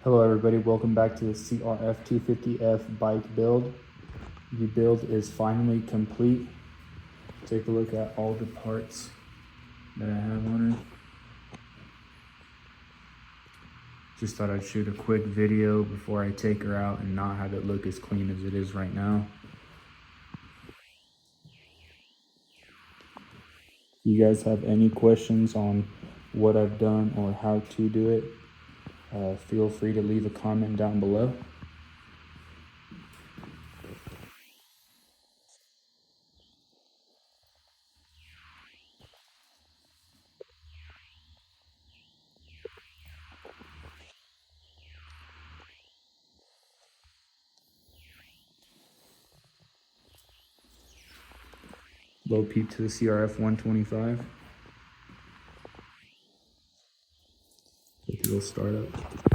Hello everybody, welcome back to the CRF250F bike build. The build is finally complete. Take a look at all the parts that I have on it. Just thought I'd shoot a quick video before I take her out and not have it look as clean as it is right now. If you guys have any questions on what I've done or how to do it, feel free to leave a comment down below. Low peep to the CRF125. Take a little startup.